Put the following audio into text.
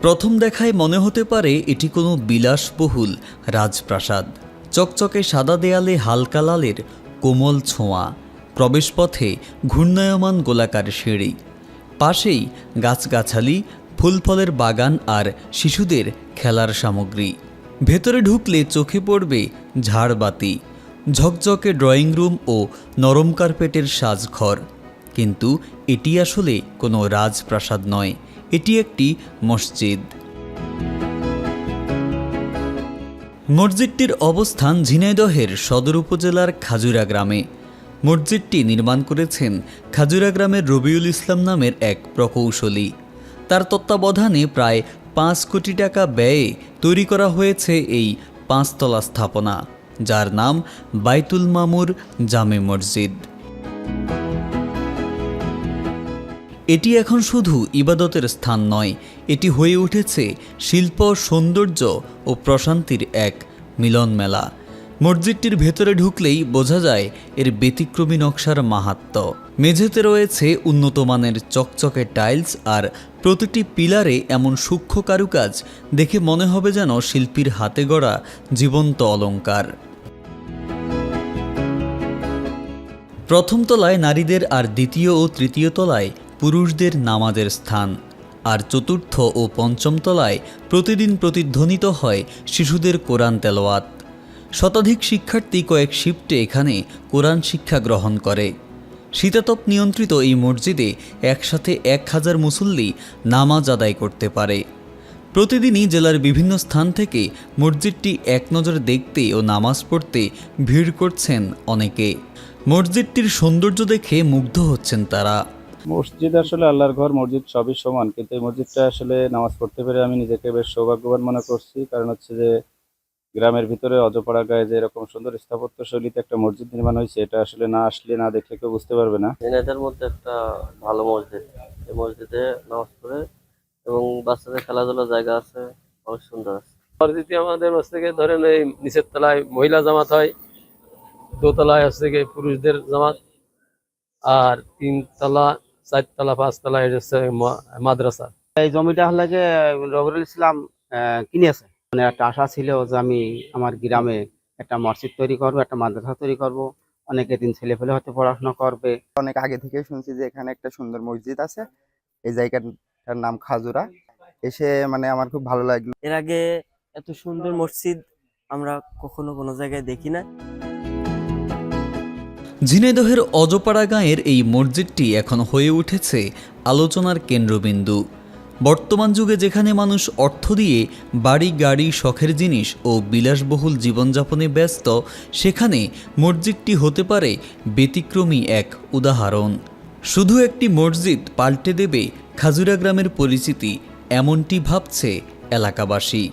প্রথম দেখায় মনে হতে পারে এটি কোনো বিলাসবহুল রাজপ্রাসাদ। চকচকে সাদা দেয়ালে হালকা লালের কোমল ছোঁয়া, প্রবেশপথে ঘূর্ণায়মান গোলাকার সিঁড়ি, পাশেই গাছগাছালি, ফুলফলের বাগান আর শিশুদের খেলার সামগ্রী। ভেতরে ঢুকলে চোখে পড়বে ঝাড়বাতি, ঝকঝকে ড্রয়িং রুম ও নরম কার্পেটের সাজঘর। কিন্তু এটি আসলে কোনো রাজপ্রাসাদ নয়, এটি একটি মসজিদ। মসজিদটির অবস্থান ঝিনাইদহের সদর উপজেলার খাজুরা গ্রামে। মসজিদটি নির্মাণ করেছেন খাজুরা গ্রামের রবিউল ইসলাম নামের এক প্রকৌশলী। তার তত্ত্বাবধানে প্রায় 5 কোটি টাকা ব্যয়ে তৈরি করা হয়েছে এই 5 তলা স্থাপনা, যার নাম বাইতুল মামুর জামে মসজিদ। এটি এখন শুধু ইবাদতের স্থান নয়, এটি হয়ে উঠেছে শিল্প, সৌন্দর্য ও প্রশান্তির এক মিলন মেলা। মসজিদটির ভেতরে ঢুকলেই বোঝা যায় এর ব্যতিক্রমী নকশার মাহাত্ম্য। মেঝেতে রয়েছে উন্নত মানের চকচকে টাইলস, আর প্রতিটি পিলারে এমন সূক্ষ্ম কারুকাজ দেখে মনে হবে যেন শিল্পীর হাতে গড়া জীবন্ত অলংকার। প্রথম তলায় নারীদের আর দ্বিতীয় ও তৃতীয় তলায় পুরুষদের নামাজের স্থান, আর চতুর্থ ও পঞ্চম তলায় প্রতিদিন প্রতিধ্বনিত হয় শিশুদের কোরআন তেলাওয়াত। শতাধিক শিক্ষার্থী কয়েক শিফটে এখানে কোরআন শিক্ষা গ্রহণ করে। শীতাতপ নিয়ন্ত্রিত এই মসজিদে একসাথে 1000 মুসল্লি নামাজ আদায় করতে পারে। প্রতিদিনই জেলার বিভিন্ন স্থান থেকে মসজিদটি এক নজর দেখতে ও নামাজ পড়তে ভিড় করছেন অনেকে। মসজিদটির সৌন্দর্য দেখে মুগ্ধ হচ্ছেন তারা। মসজিদ আসলে আল্লাহর ঘর, মসজিদ সবই সমান, কিন্তু এই মসজিদটা আসলে নামাজ পড়তে পেরে আমি নিজেকে বেশ সৌভাগ্যবান মনে করছি। কারণ হচ্ছে যে গ্রামের ভিতরে অজপাড়া গায়ে যে এরকম সুন্দর স্থাপত্য শৈলীতে একটা মসজিদ নির্মাণ হয়েছে, এটা আসলে না আসলে না দেখলে কেউ বুঝতে পারবে না। ঝিনাইদহের মধ্যে একটা ভালো মসজিদ, এই মসজিদে নামাজ পড়ে এবং বাচ্চাদের খেলাধুলার জায়গা আছে, অনেক সুন্দর আছে। মসজিদে আমাদের থেকে ধরেন এই নিচের তলায় মহিলা জামাত হয়, দোতলায় হচ্ছে গিয়ে পুরুষদের জামাত, আর 3 তলা 4 তলা 5 তলা এটা হচ্ছে মাদ্রাসা। এই জমিটা হলে যে রবিউল ইসলাম কিনেছে, মানে একটা আশা ছিল যে আমি আমার গ্রামে একটা মসজিদ তৈরি করবো, একটা মাদ্রাসা তৈরি করব, অনেক দিন ছেলে পেলে হয়তো পড়াশোনা করবে। অনেক আগে থেকে শুনছি যে এখানে একটা সুন্দর মসজিদ আছে, এই জায়গাটার নাম খাজুরা। এসে মানে আমার খুব ভালো লাগলো। এর আগে এত সুন্দর মসজিদ আমরা কখনো কোনো জায়গায় দেখি না। ঝিনাইদহের অজপাড়া গাঁয়ের এই মসজিদটি এখন হয়ে উঠেছে আলোচনার কেন্দ্রবিন্দু। বর্তমান যুগে যেখানে মানুষ অর্থ দিয়ে বাড়ি, গাড়ি, শখের জিনিস ও বিলাসবহুল জীবনযাপনে ব্যস্ত, সেখানে মসজিদটি হতে পারে ব্যতিক্রমী এক উদাহরণ। শুধু একটি মসজিদ পাল্টে দেবে খাজুরা গ্রামের পরিচিতি, এমনটি ভাবছে এলাকাবাসী।